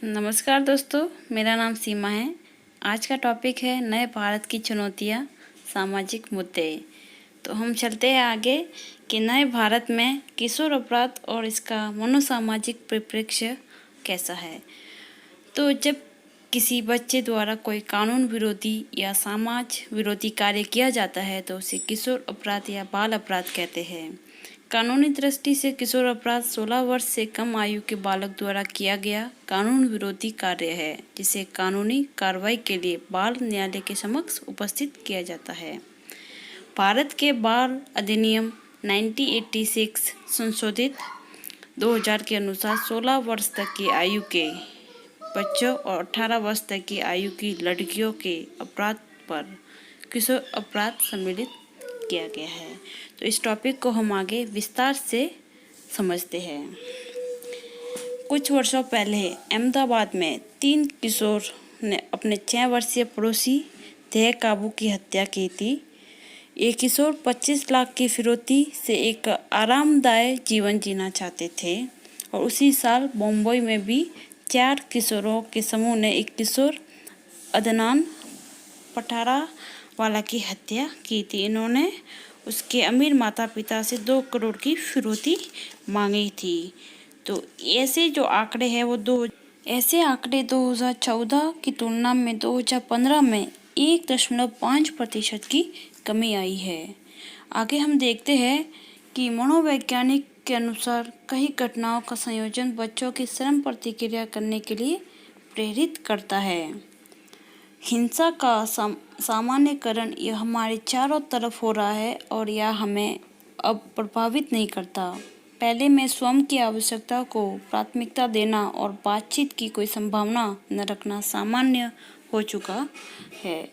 नमस्कार दोस्तों, मेरा नाम सीमा है। आज का टॉपिक है नए भारत की चुनौतियाँ, सामाजिक मुद्दे। तो हम चलते हैं आगे कि नए भारत में किशोर अपराध और इसका मनोसामाजिक परिप्रेक्ष्य कैसा है। तो जब किसी बच्चे द्वारा कोई कानून विरोधी या समाज विरोधी कार्य किया जाता है तो उसे किशोर अपराध या बाल अपराध कहते हैं। कानूनी दृष्टि से किशोर अपराध 16 वर्ष से कम आयु के बालक द्वारा किया गया कानून विरोधी कार्य है, जिसे कानूनी कार्रवाई के लिए बाल न्यायालय के समक्ष उपस्थित किया जाता है। भारत के बाल अधिनियम 1986 संशोधित 2000 के अनुसार 16 वर्ष तक की आयु के बच्चों और 18 वर्ष तक की आयु की लड़कियों के अपराध पर किशोर अपराध सम्मिलित किया गया है। तो इस टॉपिक को हम आगे विस्तार से समझते हैं। कुछ वर्षों पहले अहमदाबाद में 3 किशोर ने अपने 6 वर्षीय पड़ोसी देह काबू की हत्या की थी। ये किशोर 25 लाख की फिरौती से एक आरामदायक जीवन जीना चाहते थे और उसी साल मुंबई में भी 4 किशोरों के समूह ने एक किशोर अदनान पठारावाला की हत्या की थी। इन्होंने उसके अमीर माता पिता से 2 करोड़ की फिरौती मांगी थी। तो ऐसे जो आंकड़े हैं वो 2014 की तुलना में 2015 में 1.5% की कमी आई है। आगे हम देखते हैं कि मनोवैज्ञानिक के अनुसार कई घटनाओं का संयोजन बच्चों की श्रम प्रतिक्रिया करने के लिए प्रेरित करता है। हिंसा का सामान्यकरण यह हमारे चारों तरफ हो रहा है और यह हमें अब प्रभावित नहीं करता। पहले में स्वयं की आवश्यकता को प्राथमिकता देना और बातचीत की कोई संभावना न रखना सामान्य हो चुका है।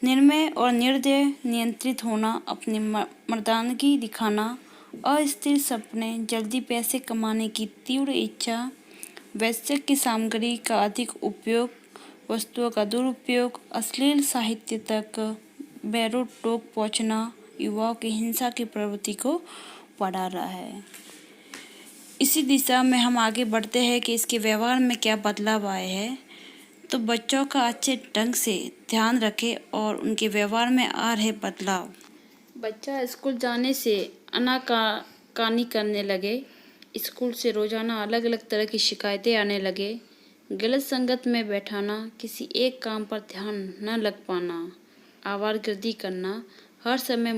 निर्मय और निर्दय नियंत्रित होना, अपनी मर्दानगी दिखाना, अस्थिर सपने, जल्दी पैसे कमाने की तीव्र इच्छा, वैश्य की सामग्री का अधिक उपयोग, वस्तुओं का दुरुपयोग, अश्लील साहित्य तक बैरो टोक पहुँचना युवाओं की हिंसा की प्रवृत्ति को बढ़ा रहा है। इसी दिशा में हम आगे बढ़ते हैं कि इसके व्यवहार में क्या बदलाव आए हैं। तो बच्चों का अच्छे ढंग से ध्यान रखें और उनके व्यवहार में आ रहे बदलाव। बच्चा स्कूल जाने से आनाकानी करने लगे, स्कूल से रोजाना अलग अलग तरह की शिकायतें आने लगे, गलत संगत में बैठाना, किसी एक काम पर ध्यान न लग पाना, आवारगर्दी करना, हर समय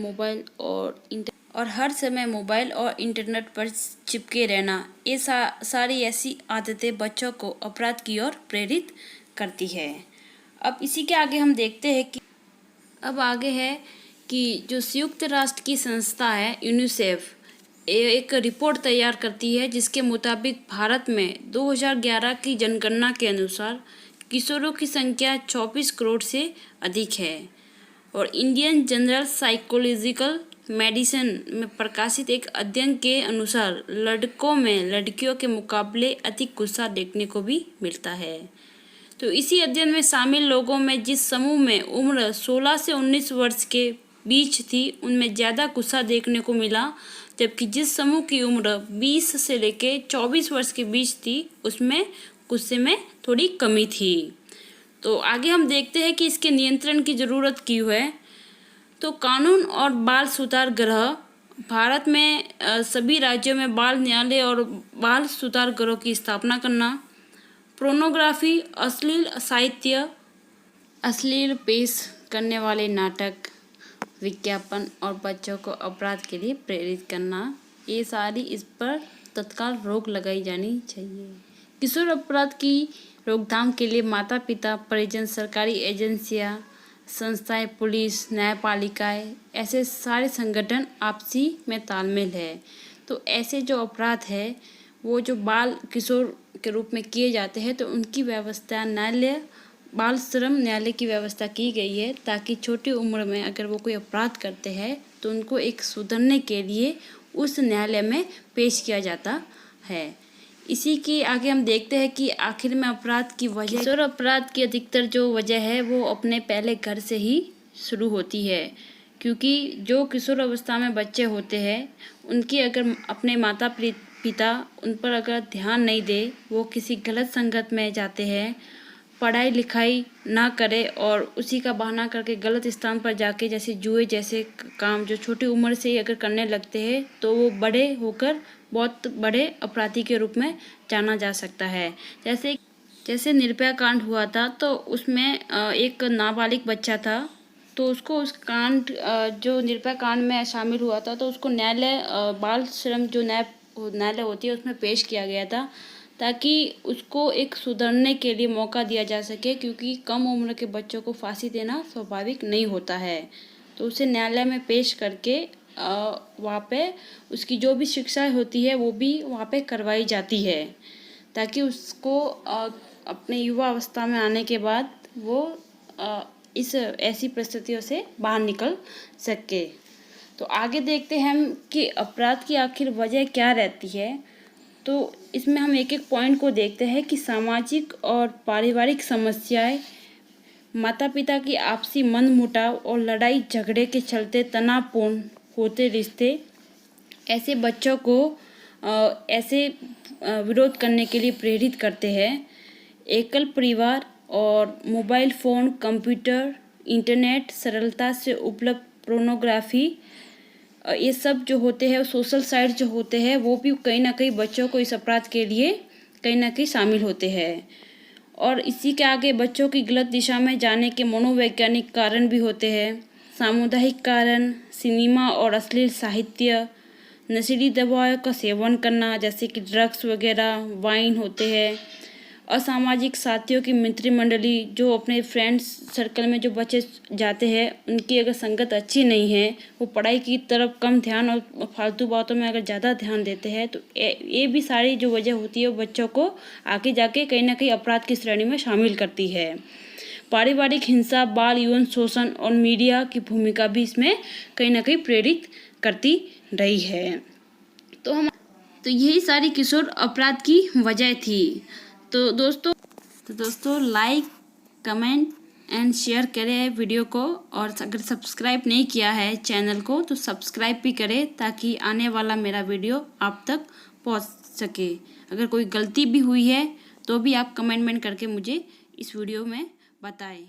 मोबाइल और इंटरनेट पर चिपके रहना, ये सारी ऐसी आदतें बच्चों को अपराध की ओर प्रेरित करती है। अब इसी के आगे हम देखते हैं कि जो संयुक्त राष्ट्र की संस्था है यूनिसेफ एक रिपोर्ट तैयार करती है, जिसके मुताबिक भारत में 2011 की जनगणना के अनुसार किशोरों की संख्या 24 करोड़ से अधिक है और इंडियन जर्नल साइकोलॉजिकल मेडिसिन में प्रकाशित एक अध्ययन के अनुसार लड़कों में लड़कियों के मुकाबले अधिक गुस्सा देखने को भी मिलता है। तो इसी अध्ययन में शामिल लोगों में जिस समूह में उम्र 16 से 19 वर्ष के बीच थी, उनमें ज़्यादा गुस्सा देखने को मिला, जबकि जिस समूह की उम्र 20 से लेकर 24 वर्ष के बीच थी, उसमें गुस्से में थोड़ी कमी थी। तो आगे हम देखते हैं कि इसके नियंत्रण की ज़रूरत क्यों है। तो कानून और बाल सुधार गृह, भारत में सभी राज्यों में बाल न्यायालय और बाल सुधार गृह की स्थापना करना, पोर्नोग्राफी, अश्लील साहित्य, अश्लील पेश करने वाले नाटक, विज्ञापन और बच्चों को अपराध के लिए प्रेरित करना, ये सारी इस पर तत्काल रोक लगाई जानी चाहिए। किशोर अपराध की रोकथाम के लिए माता पिता, परिजन, सरकारी एजेंसियां, संस्थाएं, पुलिस, न्यायपालिकाएं, ऐसे सारे संगठन आपसी में तालमेल है। तो ऐसे जो अपराध है वो जो बाल किशोर के रूप में किए जाते हैं, तो उनकी व्यवस्था न्यायालय, बाल श्रम न्यायालय की व्यवस्था की गई है, ताकि छोटी उम्र में अगर वो कोई अपराध करते हैं तो उनको एक सुधरने के लिए उस न्यायालय में पेश किया जाता है। इसी के आगे हम देखते हैं कि आखिर में अपराध की वजह, किशोर अपराध की अधिकतर जो वजह है वो अपने पहले घर से ही शुरू होती है, क्योंकि जो किशोर अवस्था में बच्चे होते हैं उनकी अगर अपने माता पिता उन पर अगर ध्यान नहीं दे, वो किसी गलत संगत में जाते हैं, पढ़ाई लिखाई ना करे और उसी का बहाना करके गलत स्थान पर जाके जैसे जुए जैसे काम जो छोटी उम्र से ही अगर करने लगते हैं, तो वो बड़े होकर बहुत बड़े अपराधी के रूप में जाना जा सकता है। जैसे निर्भया कांड हुआ था, तो उसमें एक नाबालिग बच्चा था, तो उसको उस कांड जो निर्भया कांड में शामिल हुआ था, तो उसको न्यायालय बाल श्रम जो न्यायालय होती है उसमें पेश किया गया था, ताकि उसको एक सुधरने के लिए मौका दिया जा सके, क्योंकि कम उम्र के बच्चों को फांसी देना स्वाभाविक नहीं होता है। तो उसे न्यायालय में पेश करके वहाँ पे उसकी जो भी शिक्षा होती है वो भी वहाँ पे करवाई जाती है, ताकि उसको अपने युवा अवस्था में आने के बाद वो इस ऐसी परिस्थितियों से बाहर निकल सके। तो आगे देखते हैं हम कि अपराध की आखिर वजह क्या रहती है। तो इसमें हम एक एक पॉइंट को देखते हैं कि सामाजिक और पारिवारिक समस्याएं, माता पिता की आपसी मनमुटाव और लड़ाई झगड़े के चलते तनावपूर्ण होते रिश्ते ऐसे बच्चों को ऐसे विरोध करने के लिए प्रेरित करते हैं। एकल परिवार और मोबाइल फ़ोन, कंप्यूटर, इंटरनेट सरलता से उपलब्ध पोर्नोग्राफी, ये सब जो होते हैं, सोशल साइट जो होते हैं, वो भी कहीं ना कहीं बच्चों को इस अपराध के लिए कहीं ना कहीं शामिल होते हैं। और इसी के आगे बच्चों की गलत दिशा में जाने के मनोवैज्ञानिक कारण भी होते हैं। सामुदायिक कारण, सिनेमा और अश्लील साहित्य, नशीली दवाओं का सेवन करना जैसे कि ड्रग्स वगैरह, वाइन होते हैं, असामाजिक साथियों की मंत्रिमंडली, जो अपने फ्रेंड्स सर्कल में जो बच्चे जाते हैं उनकी अगर संगत अच्छी नहीं है, वो पढ़ाई की तरफ कम ध्यान और फालतू बातों में अगर ज़्यादा ध्यान देते हैं, तो ये भी सारी जो वजह होती है वो बच्चों को आगे जाके कहीं ना कहीं अपराध की श्रेणी में शामिल करती है। पारिवारिक हिंसा, बाल यौन शोषण और मीडिया की भूमिका भी इसमें कहीं ना कहीं प्रेरित करती रही है। तो यही सारी किशोर अपराध की वजह थी। तो दोस्तों लाइक, कमेंट एंड शेयर करें वीडियो को, और अगर सब्सक्राइब नहीं किया है चैनल को तो सब्सक्राइब भी करें, ताकि आने वाला मेरा वीडियो आप तक पहुंच सके। अगर कोई गलती भी हुई है तो भी आप कमेंट करके मुझे इस वीडियो में बताएं।